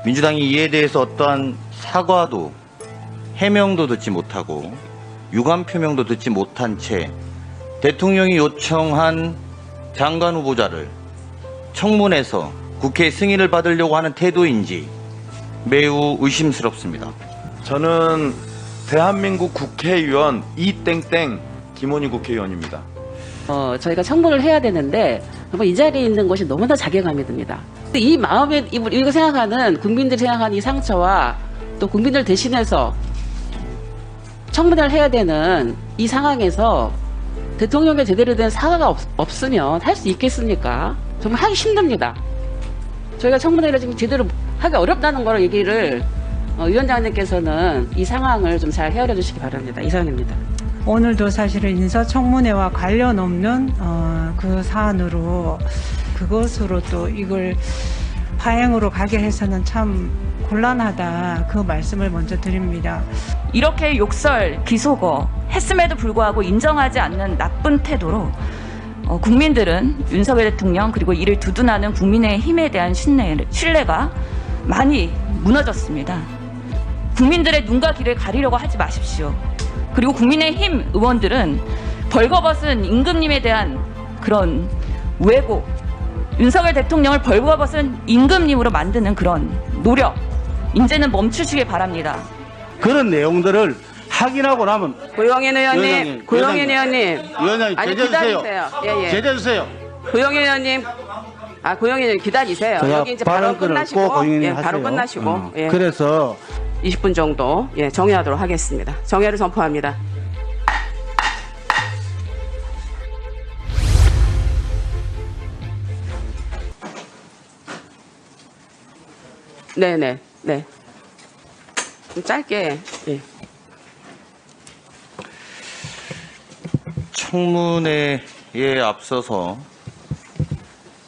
민주당이 이에 대해서 어떠한 사과도 해명도 듣지 못하고 유감 표명도 듣지 못한 채 대통령이 요청한 장관 후보자를 청문해서 국회 승인을 받으려고 하는 태도인지 매우 의심스럽습니다. 저는 대한민국 국회의원 이땡땡 김원희 국회의원입니다. 저희가 청문을 해야 되는데 이 자리에 있는 것이 너무나 자괴감이 듭니다. 이 마음에 이거 생각하는 국민들이 생각하는 이 상처와 또 국민들 대신해서 청문회를 해야 되는 이 상황에서 대통령께 제대로 된 사과가 없으면 할 수 있겠습니까? 정말 하기 힘듭니다. 저희가 청문회를 지금 제대로 하기 어렵다는 걸 얘기를 위원장님께서는 이 상황을 좀 잘 헤아려 주시기 바랍니다. 이상입니다. 오늘도 사실은 인사청문회와 관련 없는 그 사안으로 그것으로 또 이걸 파행으로 가게 해서는 참 곤란하다, 그 말씀을 먼저 드립니다. 이렇게 욕설, 기소거 했음에도 불구하고 인정하지 않는 나쁜 태도로 국민들은 윤석열 대통령 그리고 이를 두둔하는 국민의힘에 대한 신뢰가 많이 무너졌습니다. 국민들의 눈과 귀를 가리려고 하지 마십시오. 그리고 국민의힘 의원들은 벌거벗은 임금님에 대한 그런 왜곡, 윤석열 대통령을 벌거벗은 임금님으로 만드는 그런 노력, 이제는 멈추시길 바랍니다. 그런 내용들을 확인하고 나면 고영인 의원님, 고영인 의원님, 위원장님 아니 제재해주세요. 기다리세요. 예, 예. 제재해주세요. 고영인 의원님, 고영인 의원님 기다리세요. 여기 이제 바로 끝나시고, 예, 바로 끝나시고, 예. 그래서 20분 정도 정회하도록 하겠습니다. 정회를 선포합니다. 네네 네. 좀 짧게. 예. 청문회에 앞서서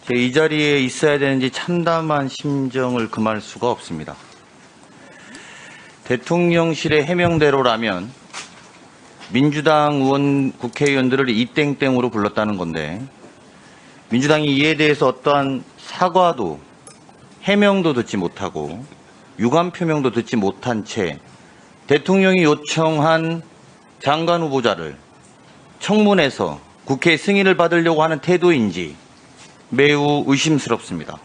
제 이 자리에 있어야 되는지 참담한 심정을 금할 수가 없습니다. 대통령실의 해명대로라면 민주당 의원 국회의원들을 이땡땡으로 불렀다는 건데 민주당이 이에 대해서 어떠한 사과도 해명도 듣지 못하고 유감 표명도 듣지 못한 채 대통령이 요청한 장관 후보자를 청문해서 국회 승인을 받으려고 하는 태도인지 매우 의심스럽습니다.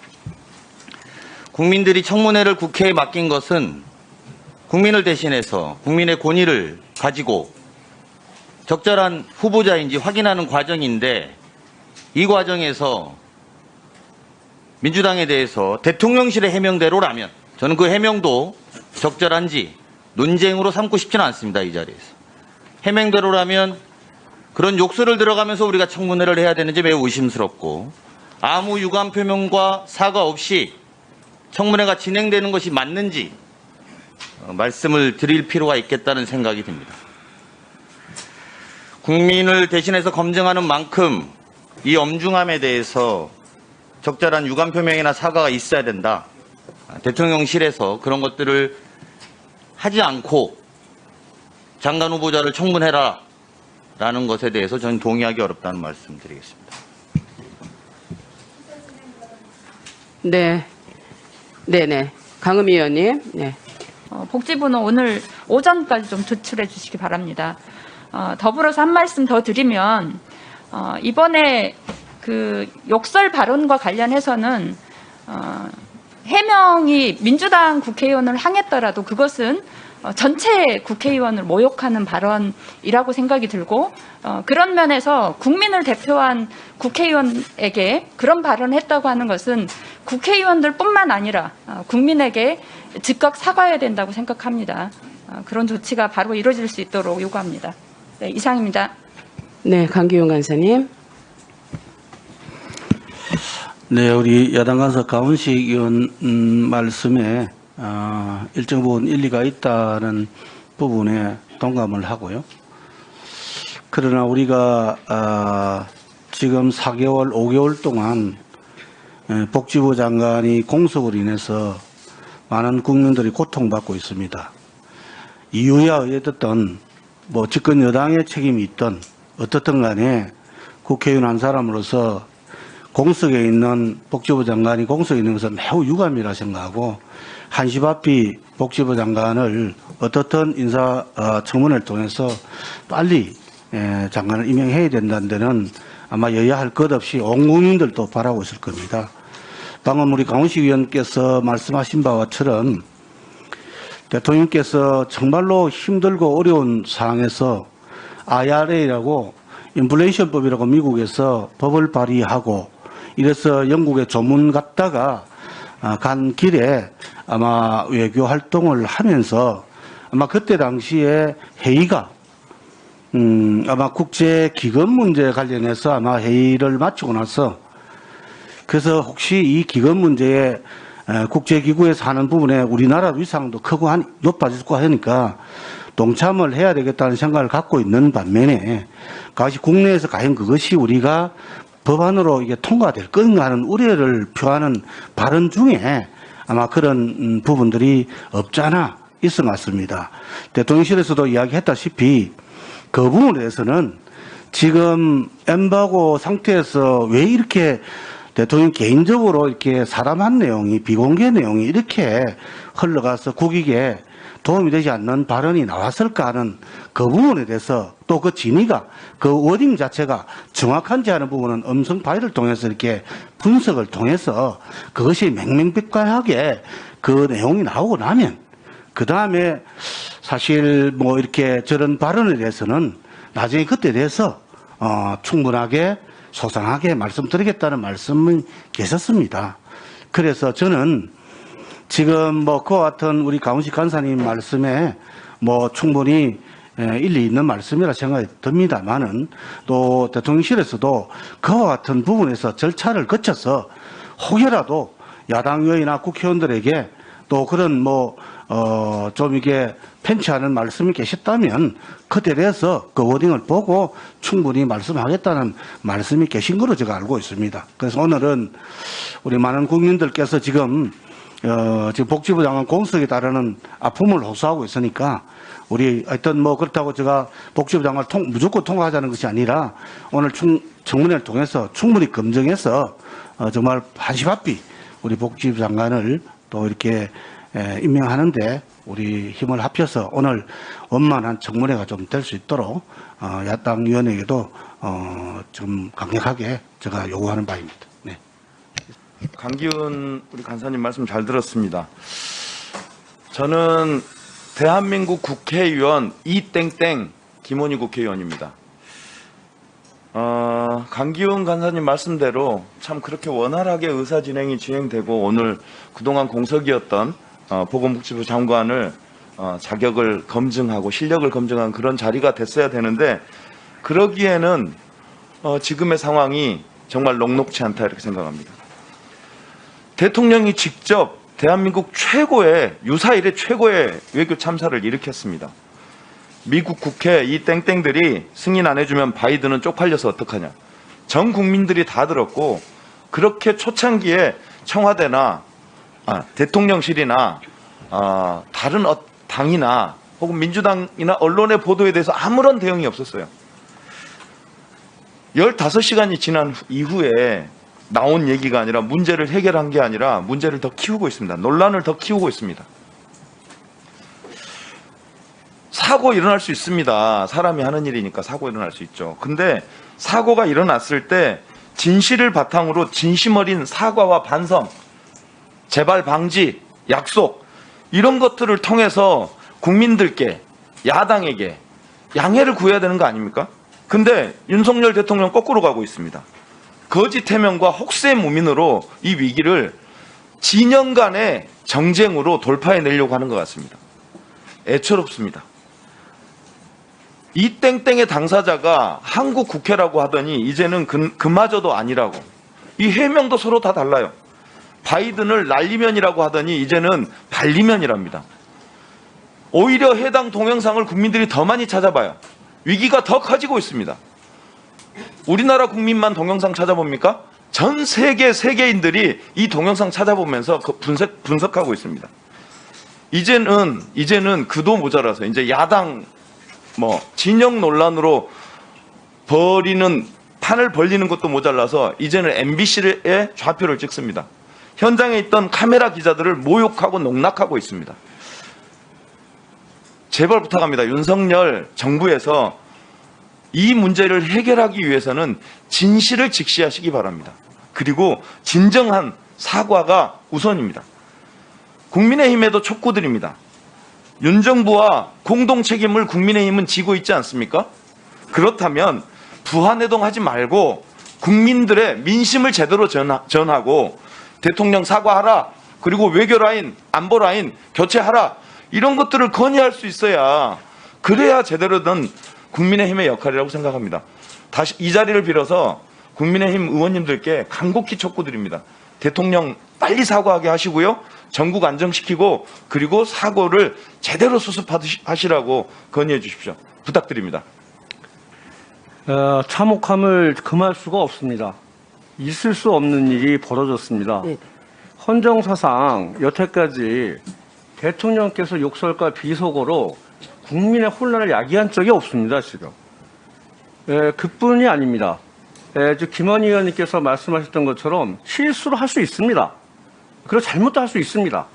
국민들이 청문회를 국회에 맡긴 것은 국민을 대신해서 국민의 권위를 가지고 적절한 후보자인지 확인하는 과정인데 이 과정에서 민주당에 대해서 대통령실의 해명대로라면 저는 그 해명도 적절한지 논쟁으로 삼고 싶지는 않습니다. 이 자리에서. 해명대로라면 그런 욕설을 들어가면서 우리가 청문회를 해야 되는지 매우 의심스럽고 아무 유감 표명과 사과 없이 청문회가 진행되는 것이 맞는지 말씀을 드릴 필요가 있겠다는 생각이 듭니다. 국민을 대신해서 검증하는 만큼 이 엄중함에 대해서 적절한 유감 표명이나 사과가 있어야 된다. 대통령실에서 그런 것들을 하지 않고 장관 후보자를 청문해라 라는 것에 대해서 저는 동의하기 어렵다는 말씀 드리겠습니다. 네. 네네. 강은미 의원님. 네. 복지부는 오늘 오전까지 좀 조출해 주시기 바랍니다. 더불어서 한 말씀 더 드리면 이번에 그 욕설 발언과 관련해서는 해명이 민주당 국회의원을 향했더라도 그것은 전체 국회의원을 모욕하는 발언이라고 생각이 들고 그런 면에서 국민을 대표한 국회의원에게 그런 발언을 했다고 하는 것은 국회의원들뿐만 아니라 국민에게 즉각 사과해야 된다고 생각합니다. 그런 조치가 바로 이루어질 수 있도록 요구합니다. 네, 이상입니다. 네, 강기용 간사님. 네, 우리 야당 간사 가운식 의원 말씀에 일정 부분 일리가 있다는 부분에 동감을 하고요. 그러나 우리가 지금 4개월, 5개월 동안 복지부 장관이 공석으로 인해서 많은 국민들이 고통받고 있습니다. 이유야 어쨌든 뭐 집권 여당의 책임이 있든 어떻든 간에 국회의원 한 사람으로서 공석에 있는 복지부 장관이 공석에 있는 것은 매우 유감이라 생각하고 한시바삐 복지부 장관을 어떻든 인사 청문회를 통해서 빨리 장관을 임명해야 된다는 데는 아마 여야 할 것 없이 온 국민들도 바라고 있을 겁니다. 방금 우리 강훈식 의원께서 말씀하신 바와처럼 대통령께서 정말로 힘들고 어려운 상황에서 IRA라고 인플레이션법이라고 미국에서 법을 발의하고 이래서 영국에 조문 갔다가 간 길에 아마 외교 활동을 하면서 아마 그때 당시에 회의가 아마 국제 기금 문제 관련해서 아마 회의를 마치고 나서 그래서 혹시 이 기금 문제에 국제기구에서 하는 부분에 우리나라 위상도 크고 높아지고 하니까 동참을 해야 되겠다는 생각을 갖고 있는 반면에 그것이 국내에서 과연 그것이 우리가 법안으로 이게 통과될 건가 하는 우려를 표하는 발언 중에 아마 그런 부분들이 없잖아 있을 것 같습니다. 대통령실에서도 이야기했다시피 그 부분에 대해서는 지금 엠바고 상태에서 왜 이렇게 대통령 개인적으로 이렇게 사람한 내용이 비공개 내용이 이렇게 흘러가서 국익에 도움이 되지 않는 발언이 나왔을까 하는 그 부분에 대해서 또 그 진위가 그 워딩 자체가 정확한지 하는 부분은 음성 파일을 통해서 이렇게 분석을 통해서 그것이 맹맹백과하게 그 내용이 나오고 나면 그 다음에 사실 뭐 이렇게 저런 발언에 대해서는 나중에 그때 대해서 충분하게 소상하게 말씀드리겠다는 말씀이 계셨습니다. 그래서 저는 지금 뭐 그와 같은 우리 강훈식 간사님 말씀에 뭐 충분히 일리 있는 말씀이라 생각이 듭니다만은 또 대통령실에서도 그와 같은 부분에서 절차를 거쳐서 혹여라도 야당 의원이나 국회의원들에게 또 그런 좀 이게 팬치하는 말씀이 계셨다면 그때 대해서 그 워딩을 보고 충분히 말씀하겠다는 말씀이 계신 거로 제가 알고 있습니다. 그래서 오늘은 우리 많은 국민들께서 지금 복지부 장관 공석에 따르는 아픔을 호소하고 있으니까 우리 하여튼 그렇다고 제가 복지부 장관을 무조건 통과하자는 것이 아니라 오늘 청문회를 통해서 충분히 검증해서 정말 한시바삐 우리 복지부 장관을 또 이렇게 임명하는데 우리 힘을 합쳐서 오늘 원만한 청문회가 좀 될 수 있도록 야당 위원회에게도 좀 강력하게 제가 요구하는 바입니다. 네. 강기훈 우리 간사님 말씀 잘 들었습니다. 저는 대한민국 국회의원 이땡땡 김원희 국회의원입니다. 강기훈 간사님 말씀대로 참 그렇게 원활하게 의사 진행이 진행되고 오늘 그동안 공석이었던 보건복지부 장관을 자격을 검증하고 실력을 검증한 그런 자리가 됐어야 되는데 그러기에는 지금의 상황이 정말 녹록치 않다 이렇게 생각합니다. 대통령이 직접 대한민국 유사 이래 최고의 외교 참사를 일으켰습니다. 미국 국회 이 땡땡들이 승인 안 해주면 바이든은 쪽팔려서 어떡하냐. 전 국민들이 다 들었고 그렇게 초창기에 청와대나 대통령실이나 다른 당이나 혹은 민주당이나 언론의 보도에 대해서 아무런 대응이 없었어요. 15시간이 지난 이후에 나온 얘기가 아니라 문제를 해결한 게 아니라 문제를 더 키우고 있습니다. 논란을 더 키우고 있습니다. 사고 일어날 수 있습니다. 사람이 하는 일이니까 사고 일어날 수 있죠. 근데 사고가 일어났을 때 진실을 바탕으로 진심 어린 사과와 반성, 재발 방지, 약속 이런 것들을 통해서 국민들께 야당에게 양해를 구해야 되는 거 아닙니까? 근데 윤석열 대통령 거꾸로 가고 있습니다. 거짓 해명과 혹세 무민으로 이 위기를 진영 간의 정쟁으로 돌파해내려고 하는 것 같습니다. 애처롭습니다. 이 땡땡의 당사자가 한국 국회라고 하더니 이제는 그마저도 아니라고. 이 해명도 서로 다 달라요. 바이든을 날리면이라고 하더니 이제는 발리면이랍니다. 오히려 해당 동영상을 국민들이 더 많이 찾아봐요. 위기가 더 커지고 있습니다. 우리나라 국민만 동영상 찾아봅니까? 전 세계 세계인들이 이 동영상 찾아보면서 분석하고 있습니다. 이제는 그도 모자라서 이제 야당 진영 논란으로 벌이는 판을 벌리는 것도 모자라서 이제는 MBC의 좌표를 찍습니다. 현장에 있던 카메라 기자들을 모욕하고 농락하고 있습니다. 제발 부탁합니다. 윤석열 정부에서 이 문제를 해결하기 위해서는 진실을 직시하시기 바랍니다. 그리고 진정한 사과가 우선입니다. 국민의힘에도 촉구드립니다. 윤 정부와 공동 책임을 국민의힘은 지고 있지 않습니까? 그렇다면 부안해동하지 말고 국민들의 민심을 제대로 전하고 대통령 사과하라, 그리고 외교라인, 안보라인 교체하라, 이런 것들을 건의할 수 있어야, 그래야 제대로 된 국민의힘의 역할이라고 생각합니다. 다시 이 자리를 빌어서 국민의힘 의원님들께 간곡히 촉구드립니다. 대통령 빨리 사과하게 하시고요. 전국 안정시키고, 그리고 사고를 제대로 수습하시라고 건의해 주십시오. 부탁드립니다. 참혹함을 금할 수가 없습니다. 있을 수 없는 일이 벌어졌습니다. 네. 헌정사상 여태까지 대통령께서 욕설과 비속어로 국민의 혼란을 야기한 적이 없습니다, 지금. 그뿐이 아닙니다. 김원희 의원님께서 말씀하셨던 것처럼 실수를 할 수 있습니다. 그리고 잘못도 할 수 있습니다.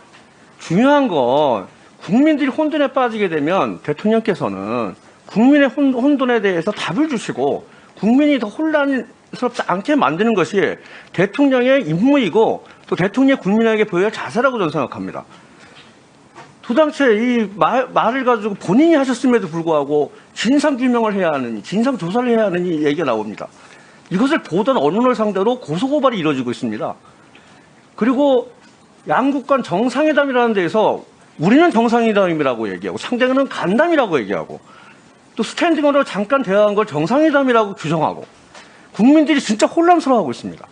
중요한 건 국민들이 혼돈에 빠지게 되면 대통령께서는 국민의 혼돈에 대해서 답을 주시고 국민이 더 혼란스럽지 않게 만드는 것이 대통령의 임무이고 또 대통령이 국민에게 보여야 할 자세라고 저는 생각합니다. 도당체 이 말을 가지고 본인이 하셨음에도 불구하고 진상규명을 해야 하는, 진상조사를 해야 하는 이 얘기가 나옵니다. 이것을 보던 언론을 상대로 고소고발이 이루어지고 있습니다. 그리고 양국 간 정상회담이라는 데에서 우리는 정상회담이라고 얘기하고 상대는 간담이라고 얘기하고 또 스탠딩으로 잠깐 대화한 걸 정상회담이라고 규정하고 국민들이 진짜 혼란스러워하고 있습니다.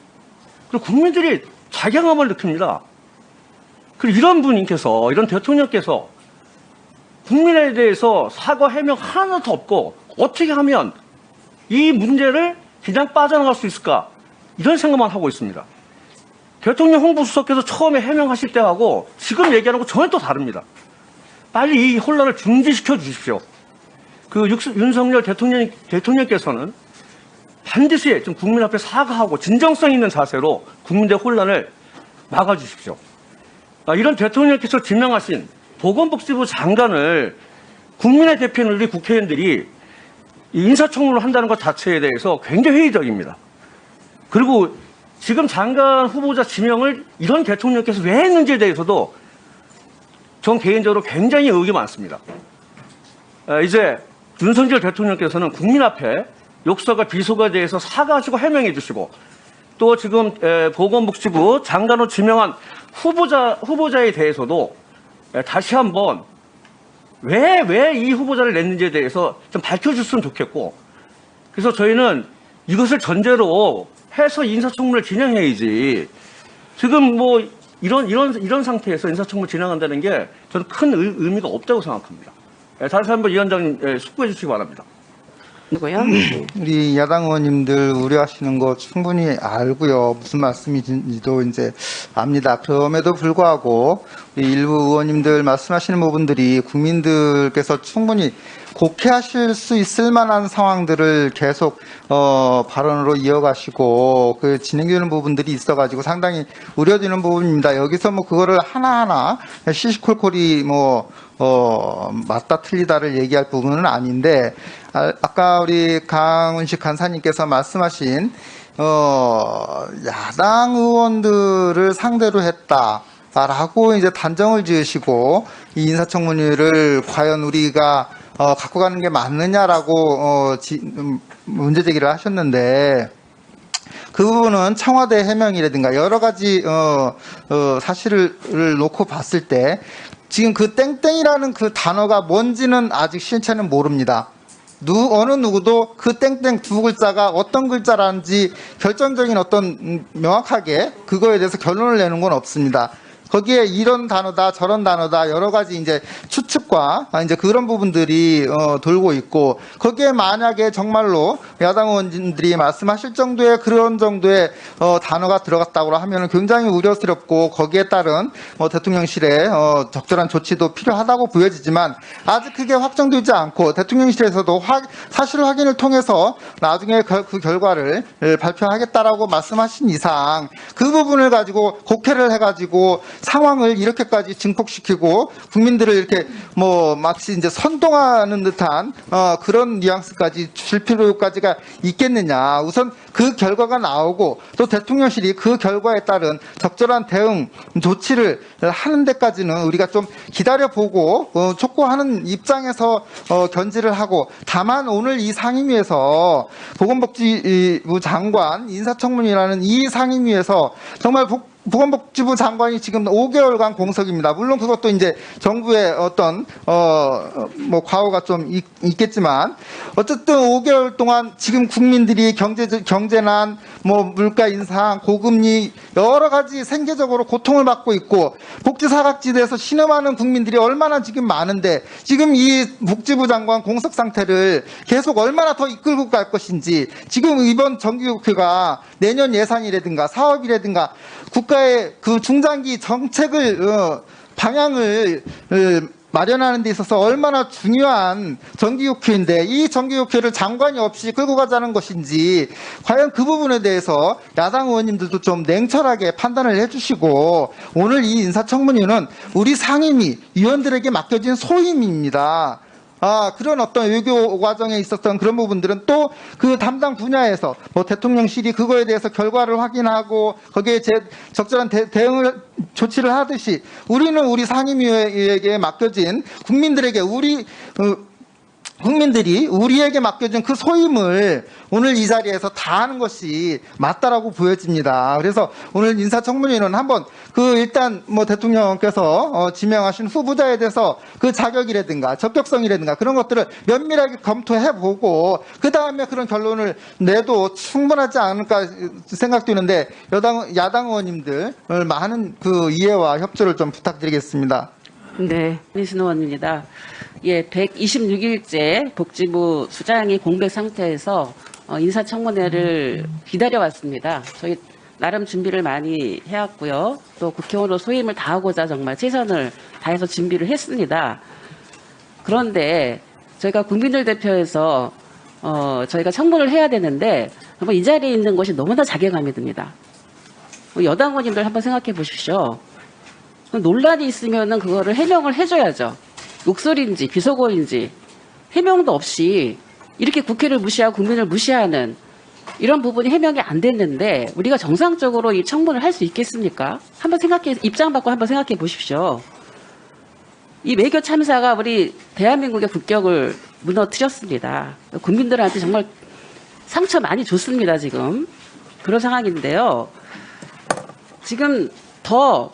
그리고 국민들이 자괴감을 느낍니다. 그리고 이런 분께서, 이런 대통령께서 국민에 대해서 사과 해명 하나도 없고 어떻게 하면 이 문제를 그냥 빠져나갈 수 있을까, 이런 생각만 하고 있습니다. 대통령 홍보수석께서 처음에 해명하실 때하고 지금 얘기하는 거 전혀 또 다릅니다. 빨리 이 혼란을 중지시켜 주십시오. 윤석열 대통령께서는 반드시 좀 국민 앞에 사과하고 진정성 있는 자세로 국민의 혼란을 막아주십시오. 이런 대통령께서 지명하신 보건복지부 장관을 국민의 대표는 우리 국회의원들이 인사청문을 한다는 것 자체에 대해서 굉장히 회의적입니다. 그리고 지금 장관 후보자 지명을 이런 대통령께서 왜 했는지에 대해서도 전 개인적으로 굉장히 의혹이 많습니다. 이제 윤석열 대통령께서는 국민 앞에 욕설과 비속어에 대해서 사과하시고 해명해 주시고 또 지금 보건복지부 장관으로 지명한 후보자에 대해서도 다시 한번 왜 이 후보자를 냈는지에 대해서 좀 밝혀줬으면 좋겠고, 그래서 저희는 이것을 전제로 해서 인사청문을 진행해야지, 지금 뭐 이런 상태에서 인사청문을 진행한다는 게 저는 큰 의미가 없다고 생각합니다. 다시 한번 위원장님 숙고해 주시기 바랍니다. 누구요? 우리 야당 의원님들 우려하시는 거 충분히 알고요. 무슨 말씀인지도 이제 압니다. 그럼에도 불구하고 우리 일부 의원님들 말씀하시는 부분들이 국민들께서 충분히 곡해하실 수 있을 만한 상황들을 계속 발언으로 이어가시고 그 진행되는 부분들이 있어가지고 상당히 우려되는 부분입니다. 여기서 뭐 그거를 하나하나 시시콜콜이 맞다 틀리다를 얘기할 부분은 아닌데, 아까 우리 강훈식 간사님께서 말씀하신 야당 의원들을 상대로 했다라고 이제 단정을 지으시고 이 인사청문회를 과연 우리가 갖고 가는 게 맞느냐라고 문제 제기를 하셨는데, 그 부분은 청와대 해명이라든가 여러 가지 사실을 놓고 봤을 때 지금 그 땡땡이라는 그 단어가 뭔지는 아직 실체는 모릅니다. 어느 누구도 그 땡땡 두 글자가 어떤 글자라는지 결정적인 어떤 명확하게 그거에 대해서 결론을 내는 건 없습니다. 거기에 이런 단어다 저런 단어다 여러 가지 이제 추측과 이제 그런 부분들이 돌고 있고 거기에 만약에 정말로 야당 의원님들이 말씀하실 정도의 그런 정도의 단어가 들어갔다고 하면 굉장히 우려스럽고 거기에 따른 대통령실의 적절한 조치도 필요하다고 보여지지만 아직 그게 확정되지 않고 대통령실에서도 사실 확인을 통해서 나중에 그 결과를 발표하겠다라고 말씀하신 이상 그 부분을 가지고 곡해를 해가지고 상황을 이렇게까지 증폭시키고 국민들을 이렇게 마치 이제 선동하는 듯한 그런 뉘앙스까지 줄 필요까지가 있겠느냐. 우선 그 결과가 나오고 또 대통령실이 그 결과에 따른 적절한 대응 조치를 하는 데까지는 우리가 좀 기다려보고 촉구하는 입장에서 견지를 하고 다만 오늘 이 상임위에서 보건복지부 장관 인사청문이라는 이 상임위에서 정말 보건복지부 장관이 지금 5개월간 공석입니다. 물론 그것도 이제 정부의 어떤 과오가 좀 있겠지만 어쨌든 5개월 동안 지금 국민들이 경제난 물가 인상, 고금리 여러 가지 생계적으로 고통을 받고 있고 복지 사각지대에서 신음하는 국민들이 얼마나 지금 많은데 지금 이 복지부 장관 공석 상태를 계속 얼마나 더 이끌고 갈 것인지 지금 이번 정기국회가 내년 예산이라든가 사업이라든가 국가의 그 중장기 정책을 방향을 마련하는 데 있어서 얼마나 중요한 정기국회인데 이 정기국회를 장관이 없이 끌고 가자는 것인지 과연 그 부분에 대해서 야당 의원님들도 좀 냉철하게 판단을 해주시고 오늘 이 인사청문회는 우리 상임위 위원들에게 맡겨진 소임입니다. 그런 어떤 외교 과정에 있었던 그런 부분들은 또 그 담당 분야에서 대통령실이 그거에 대해서 결과를 확인하고 거기에 적절한 대응을 조치를 하듯이 우리는 우리 상임위에게 맡겨진 국민들에게 국민들이 우리에게 맡겨준 그 소임을 오늘 이 자리에서 다 하는 것이 맞다라고 보여집니다. 그래서 오늘 인사청문회는 한번 일단 대통령께서 지명하신 후보자에 대해서 그 자격이라든가 적격성이라든가 그런 것들을 면밀하게 검토해보고 그 다음에 그런 결론을 내도 충분하지 않을까 생각되는데 야당 의원님들 많은 그 이해와 협조를 좀 부탁드리겠습니다. 네, 신의원입니다. 126일째 복지부 수장이 공백 상태에서 인사청문회를 기다려왔습니다. 저희 나름 준비를 많이 해왔고요. 또 국회의원으로 소임을 다하고자 정말 최선을 다해서 준비를 했습니다. 그런데 저희가 국민들 대표에서 저희가 청문을 해야 되는데 이 자리에 있는 것이 너무나 자괴감이 듭니다. 여당 의원님들 한번 생각해 보십시오. 논란이 있으면은 그거를 해명을 해줘야죠. 욕설인지 비속어인지 해명도 없이 이렇게 국회를 무시하고 국민을 무시하는 이런 부분이 해명이 안 됐는데 우리가 정상적으로 이 청문을 할 수 있겠습니까? 한번 입장 바꿔 한번 생각해 보십시오. 이 외교 참사가 우리 대한민국의 국격을 무너뜨렸습니다. 국민들한테 정말 상처 많이 줬습니다, 지금. 그런 상황인데요. 지금 더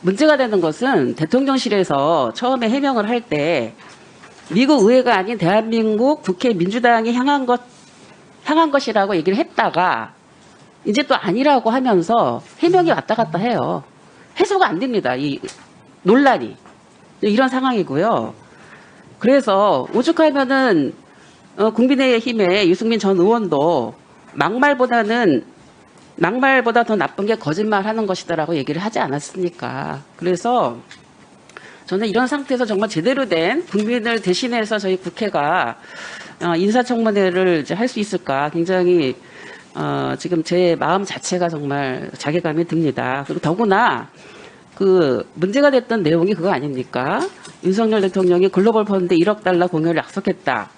문제가 되는 것은 대통령실에서 처음에 해명을 할 때 미국 의회가 아닌 대한민국 국회 민주당이 향한 것이라고 얘기를 했다가 이제 또 아니라고 하면서 해명이 왔다 갔다 해요. 해소가 안 됩니다. 이 논란이. 이런 상황이고요. 그래서 오죽하면은 국민의힘의 유승민 전 의원도 막말보다 더 나쁜 게 거짓말하는 것이다라고 얘기를 하지 않았습니까? 그래서 저는 이런 상태에서 정말 제대로 된 국민을 대신해서 저희 국회가 인사청문회를 이제 할 수 있을까 굉장히 지금 제 마음 자체가 정말 자괴감이 듭니다. 그리고 더구나 그 문제가 됐던 내용이 그거 아닙니까? 윤석열 대통령이 글로벌 펀드 1억 달러 공여를 약속했다.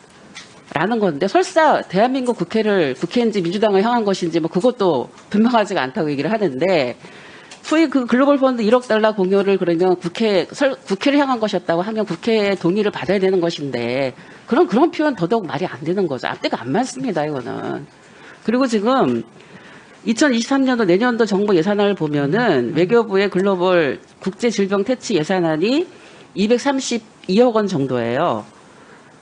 라는 건데 설사 대한민국 국회인지 민주당을 향한 것인지 그것도 분명하지가 않다고 얘기를 하는데 소위 그 글로벌 펀드 1억 달러 공여를 그러면 국회를 향한 것이었다고 하면 국회의 동의를 받아야 되는 것인데 그런 표현 더더욱 말이 안 되는 거죠. 앞뒤가 안 맞습니다, 이거는. 그리고 지금 2023년도 내년도 정부 예산안을 보면은 외교부의 글로벌 국제질병 퇴치 예산안이 232억 원 정도예요.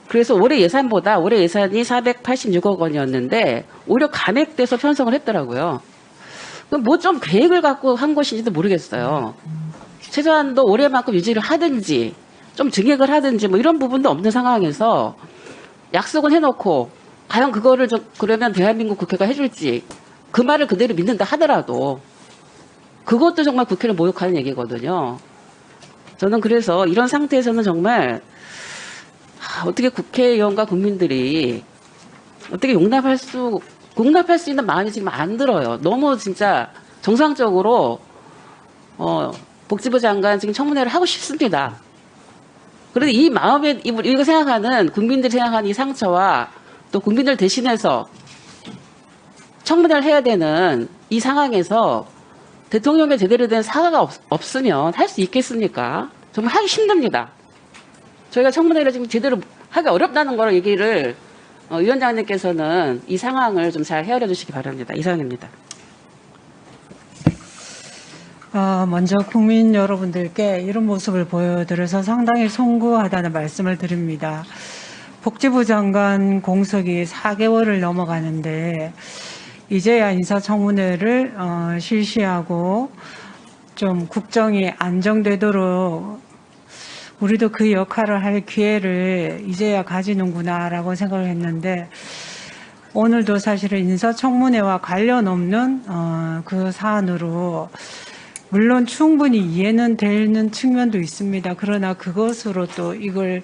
그래서 올해 예산이 486억 원이었는데 오히려 감액돼서 편성을 했더라고요. 뭐 좀 계획을 갖고 한 것인지도 모르겠어요. 최소한도 올해만큼 유지를 하든지 좀 증액을 하든지 뭐 이런 부분도 없는 상황에서 약속은 해놓고 과연 그거를 좀 그러면 대한민국 국회가 해줄지 그 말을 그대로 믿는다 하더라도 그것도 정말 국회를 모욕하는 얘기거든요. 저는 그래서 이런 상태에서는 정말 어떻게 국회의원과 국민들이 어떻게 용납할 수 있는 마음이 지금 안 들어요. 너무 진짜 정상적으로 복지부 장관 지금 청문회를 하고 싶습니다. 그런데 이 마음에 이거 생각하는 국민들이 생각하는 이 상처와 또 국민들 대신해서 청문회를 해야 되는 이 상황에서 대통령의 제대로 된 사과가 없으면 할 수 있겠습니까? 정말 하기 힘듭니다. 저희가 청문회를 지금 제대로 하기 어렵다는 걸 얘기를 위원장님께서는 이 상황을 좀 잘 헤아려 주시기 바랍니다. 이상입니다. 먼저 국민 여러분들께 이런 모습을 보여드려서 상당히 송구하다는 말씀을 드립니다. 복지부 장관 공석이 4개월을 넘어가는데 이제야 인사청문회를 실시하고 좀 국정이 안정되도록 우리도 그 역할을 할 기회를 이제야 가지는구나라고 생각을 했는데 오늘도 사실은 인사청문회와 관련 없는 그 사안으로 물론 충분히 이해는 되는 측면도 있습니다. 그러나 그것으로 또 이걸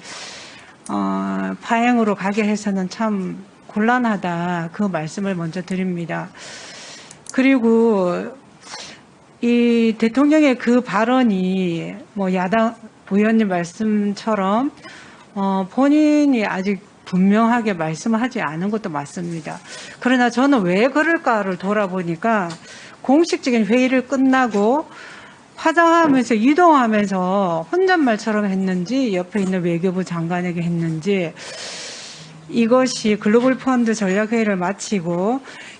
파행으로 가게 해서는 참 곤란하다. 그 말씀을 먼저 드립니다. 그리고 이 대통령의 그 발언이 뭐 야당 의원님 말씀처럼 본인이 아직 분명하게 말씀하지 않은 것도 맞습니다. 그러나 저는 왜 그럴까를 돌아보니까 공식적인 회의를 끝나고 화장하면서 이동하면서 혼잣말처럼 했는지 옆에 있는 외교부 장관에게 했는지 이것이 글로벌 펀드 전략회의를 마치고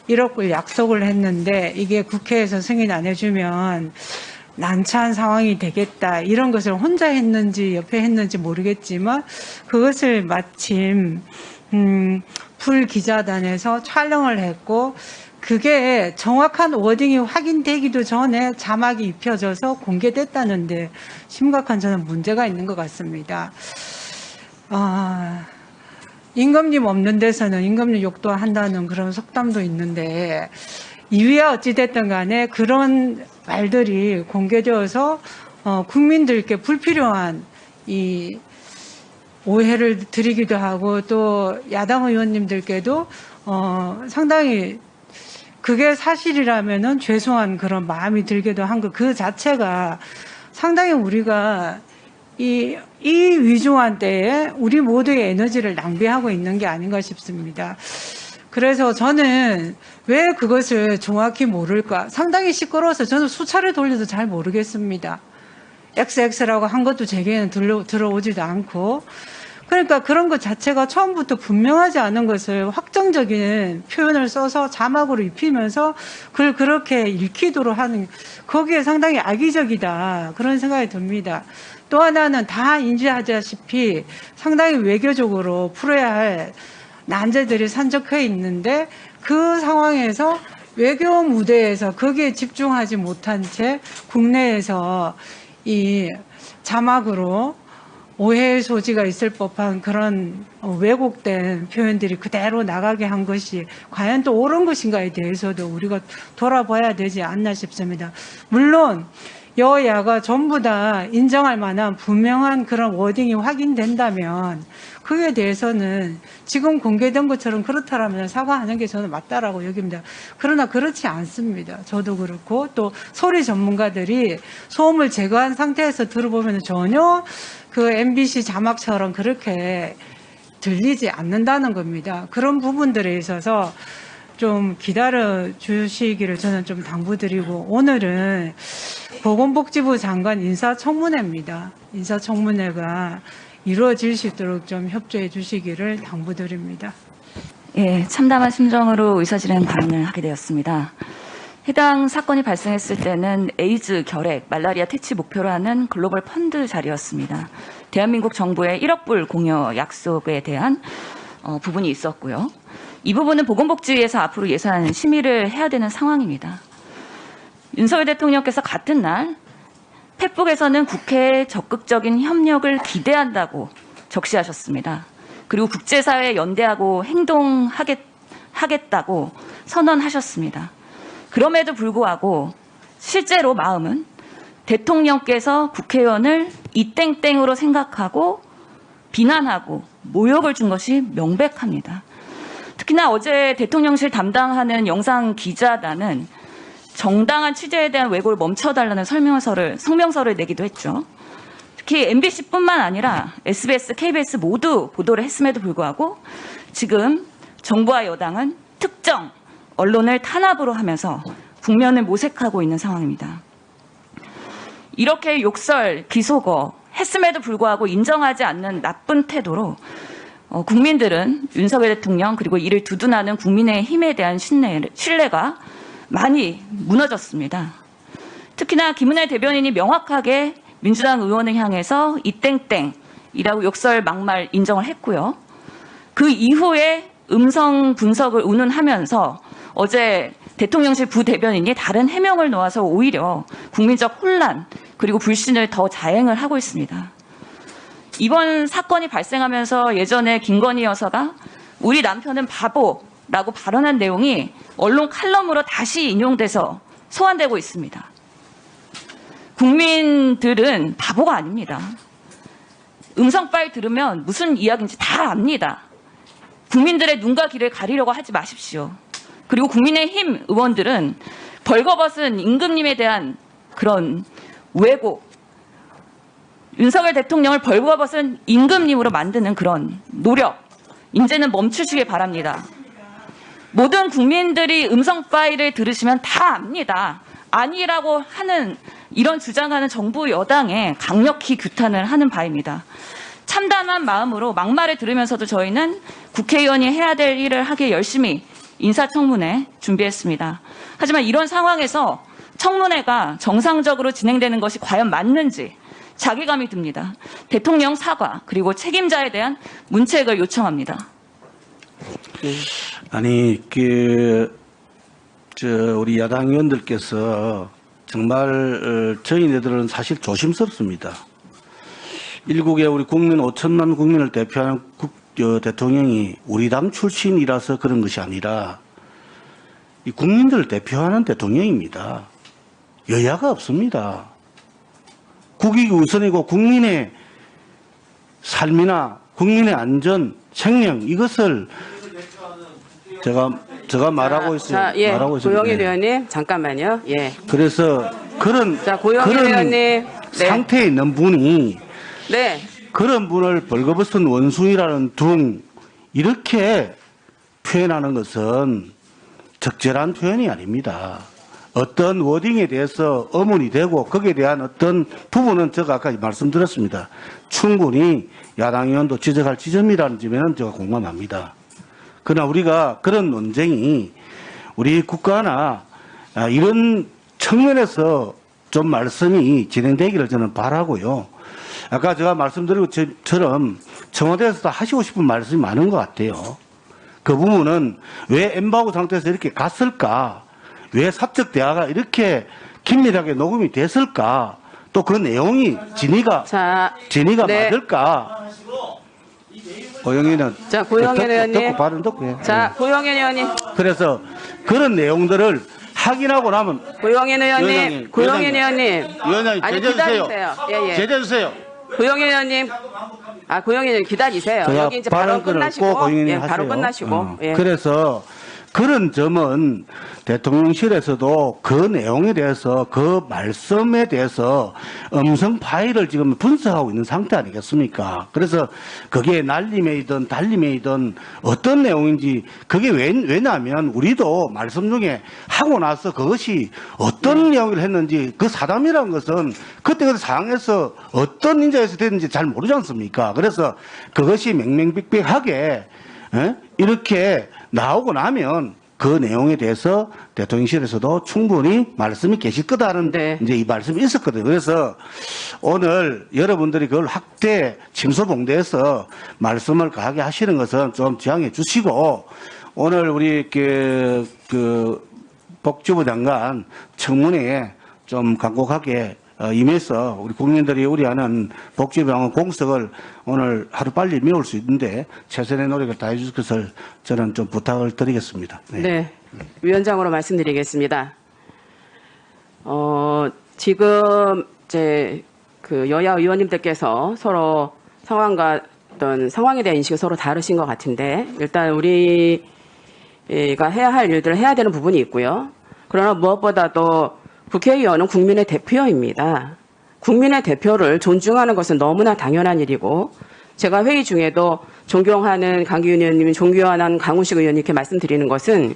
1억을 약속을 했는데 이게 국회에서 승인 안 해주면 난처한 상황이 되겠다 이런 것을 혼자 했는지 옆에 했는지 모르겠지만 그것을 마침 풀 기자단에서 촬영을 했고 그게 정확한 워딩이 확인되기도 전에 자막이 입혀져서 공개됐다는데 심각한 저는 문제가 있는 것 같습니다. 임금님 없는 데서는 임금님 욕도 한다는 그런 속담도 있는데 이유야 어찌됐든 간에 그런 말들이 공개되어서 국민들께 불필요한 이 오해를 드리기도 하고 또 야당 의원님들께도 상당히 그게 사실이라면은 죄송한 그런 마음이 들기도 한 것 그 자체가 상당히 우리가 이 위중한 때에 우리 모두의 에너지를 낭비하고 있는 게 아닌가 싶습니다. 그래서 저는 왜 그것을 정확히 모를까? 상당히 시끄러워서 저는 수차례 돌려도 잘 모르겠습니다. XX라고 한 것도 제게는 들어오지도 않고 그러니까 그런 것 자체가 처음부터 분명하지 않은 것을 확정적인 표현을 써서 자막으로 입히면서 그걸 그렇게 읽히도록 하는 거기에 상당히 악의적이다 그런 생각이 듭니다. 또 하나는 다 인지하다시피 상당히 외교적으로 풀어야 할 난제들이 산적해 있는데 그 상황에서 외교 무대에서 거기에 집중하지 못한 채 국내에서 이 자막으로 오해의 소지가 있을 법한 그런 왜곡된 표현들이 그대로 나가게 한 것이 과연 또 옳은 것인가에 대해서도 우리가 돌아봐야 되지 않나 싶습니다. 물론 여야가 전부 다 인정할 만한 분명한 그런 워딩이 확인된다면 그에 대해서는 지금 공개된 것처럼 그렇다라면 사과하는 게 저는 맞다라고 여깁니다. 그러나 그렇지 않습니다. 저도 그렇고 또 소리 전문가들이 소음을 제거한 상태에서 들어보면 전혀 그 MBC 자막처럼 그렇게 들리지 않는다는 겁니다. 그런 부분들에 있어서 좀 기다려 주시기를 저는 좀 당부드리고 오늘은 보건복지부 장관 인사청문회입니다. 인사청문회가 이루어질 수 있도록 좀 협조해 주시기를 당부드립니다. 예, 참담한 심정으로 의사진행 발언을 하게 되었습니다. 해당 사건이 발생했을 때는 에이즈, 결핵, 말라리아 퇴치 목표로 하는 글로벌 펀드 자리였습니다. 대한민국 정부의 1억 불 공여 약속에 대한 부분이 있었고요. 이 부분은 보건복지위에서 앞으로 예산 심의를 해야 되는 상황입니다. 윤석열 대통령께서 같은 날 페북에서는 국회의 적극적인 협력을 기대한다고 적시하셨습니다. 그리고 국제사회에 연대하고 행동하겠다고 선언하셨습니다. 그럼에도 불구하고 실제로 마음은 대통령께서 국회의원을 이땡땡으로 생각하고 비난하고 모욕을 준 것이 명백합니다. 특히나 어제 대통령실 담당하는 영상 기자단은 정당한 취재에 대한 왜곡을 멈춰달라는 성명서를 내기도 했죠. 특히 MBC뿐만 아니라 SBS, KBS 모두 보도를 했음에도 불구하고 지금 정부와 여당은 특정 언론을 탄압으로 하면서 국면을 모색하고 있는 상황입니다. 이렇게 욕설, 기소거 했음에도 불구하고 인정하지 않는 나쁜 태도로 국민들은 윤석열 대통령 그리고 이를 두둔하는 국민의힘에 대한 신뢰가 많이 무너졌습니다. 특히나 김은혜 대변인이 명확하게 민주당 의원을 향해서 이땡땡이라고 욕설 막말 인정을 했고요. 그 이후에 음성 분석을 운운하면서 어제 대통령실 부대변인이 다른 해명을 놓아서 오히려 국민적 혼란 그리고 불신을 더 자행을 하고 있습니다. 이번 사건이 발생하면서 예전에 김건희 여사가 우리 남편은 바보라고 발언한 내용이 언론 칼럼으로 다시 인용돼서 소환되고 있습니다. 국민들은 바보가 아닙니다. 음성 파일 들으면 무슨 이야기인지 다 압니다. 국민들의 눈과 귀를 가리려고 하지 마십시오. 그리고 국민의힘 의원들은 벌거벗은 임금님에 대한 그런 왜곡, 윤석열 대통령을 벌거벗은 임금님으로 만드는 그런 노력, 이제는 멈추시길 바랍니다. 모든 국민들이 음성 파일을 들으시면 다 압니다. 아니라고 하는 이런 주장하는 정부 여당에 강력히 규탄을 하는 바입니다. 참담한 마음으로 막말을 들으면서도 저희는 국회의원이 해야 될 일을 하기에 열심히 인사청문회 준비했습니다. 하지만 이런 상황에서 청문회가 정상적으로 진행되는 것이 과연 맞는지 자괴감이 듭니다. 대통령 사과 그리고 책임자에 대한 문책을 요청합니다. 아니, 우리 야당 의원들께서 정말 저희네들은 사실 조심스럽습니다. 일국의 우리 국민 5천만 국민을 대표하는 대통령이 우리 당 출신이라서 그런 것이 아니라 이 국민들을 대표하는 대통령입니다. 여야가 없습니다. 국익이 우선이고 국민의 삶이나 국민의 안전, 생명 이것을 제가 말하고 있어요. 예, 말하고 있습니다. 고영일 네. 의원님 잠깐만요. 예. 그래서 그런 의원님. 네. 상태에 있는 분이 네. 그런 분을 벌거벗은 원숭이라는 둥 이렇게 표현하는 것은 적절한 표현이 아닙니다. 어떤 워딩에 대해서 의문이 되고 거기에 대한 어떤 부분은 제가 아까 말씀드렸습니다. 충분히 야당 의원도 지적할 지점이라는 점에는 제가 공감합니다. 그러나 우리가 그런 논쟁이 우리 국가나 이런 측면에서 좀 말씀이 진행되기를 저는 바라고요. 아까 제가 말씀드린 것처럼 청와대에서도 하시고 싶은 말씀이 많은 것 같아요. 그 부분은 왜 엠바고 상태에서 이렇게 갔을까? 왜 사적 대화가 이렇게 긴밀하게 녹음이 됐을까? 또 그 내용이 진위가 네. 맞을까? 고영희는 자, 고영일 의원님. 듣고 발언 듣고 해. 자, 고영일 의원님. 그래서 그런 내용들을 확인하고 나면 고영일 의원님. 고영일 의원님. 위원장님 아니, 제재해주세요. 기다리세요. 예, 예. 제재해주세요. 고영일 의원님. 고영일 의원님 기다리세요. 제가 여기 이제 바로 발언권을 꼭 끝나시고. 고영희님 예, 하세요. 바로 끝나시고. 예. 그래서 그런 점은 대통령실에서도 그 내용에 대해서 그 말씀에 대해서 음성 파일을 지금 분석하고 있는 상태 아니겠습니까? 그래서 그게 날림이든 달림이든 어떤 내용인지 그게 왜냐하면 우리도 말씀 중에 하고 나서 그것이 어떤 내용을 했는지 그 사담이라는 것은 그때 상황에서 어떤 인자에서 됐는지 잘 모르지 않습니까? 그래서 그것이 맹맹백백하게 이렇게 나오고 나면 그 내용에 대해서 대통령실에서도 충분히 말씀이 계실 거다는 네. 이제 이 말씀이 있었거든요. 그래서 오늘 여러분들이 그걸 확대 침소봉대해서 말씀을 가하게 하시는 것은 좀 지양해 주시고 오늘 우리 그 복지부 장관 청문회에 좀 간곡하게 임해서 우리 국민들이 우려하는 복지병원 공석을 오늘 하루빨리 메울 수 있는데 최선의 노력을 다해 주실 것을 저는 좀 부탁을 드리겠습니다. 네. 위원장으로 말씀드리겠습니다. 지금 이제 그 여야 의원님들께서 서로 상황과 어떤 상황에 대한 인식이 서로 다르신 것 같은데 일단 우리가 해야 할 일들을 해야 되는 부분이 있고요. 그러나 무엇보다도 국회의원은 국민의 대표입니다. 국민의 대표를 존중하는 것은 너무나 당연한 일이고 제가 회의 중에도 존경하는 강기훈 의원님, 존경하는 강훈식 의원님께 말씀드리는 것은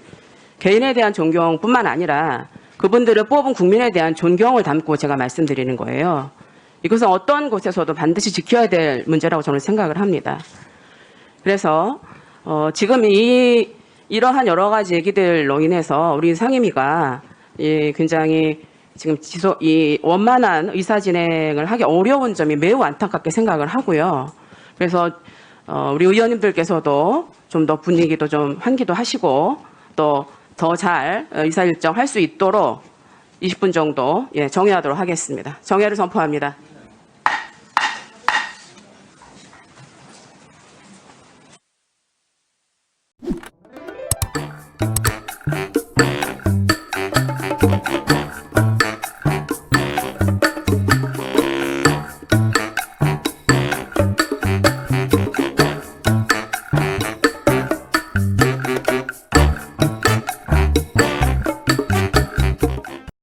개인에 대한 존경뿐만 아니라 그분들을 뽑은 국민에 대한 존경을 담고 제가 말씀드리는 거예요. 이것은 어떤 곳에서도 반드시 지켜야 될 문제라고 저는 생각을 합니다. 그래서 지금 이러한 여러 가지 얘기들로 인해서 우리 상임위가 굉장히 지금 이 원만한 의사 진행을 하기 어려운 점이 매우 안타깝게 생각을 하고요. 그래서 우리 의원님들께서도 좀 더 분위기도 좀 환기도 하시고 또 더 잘 의사 일정 할 수 있도록 20분 정도 정회하도록 하겠습니다. 정회를 선포합니다.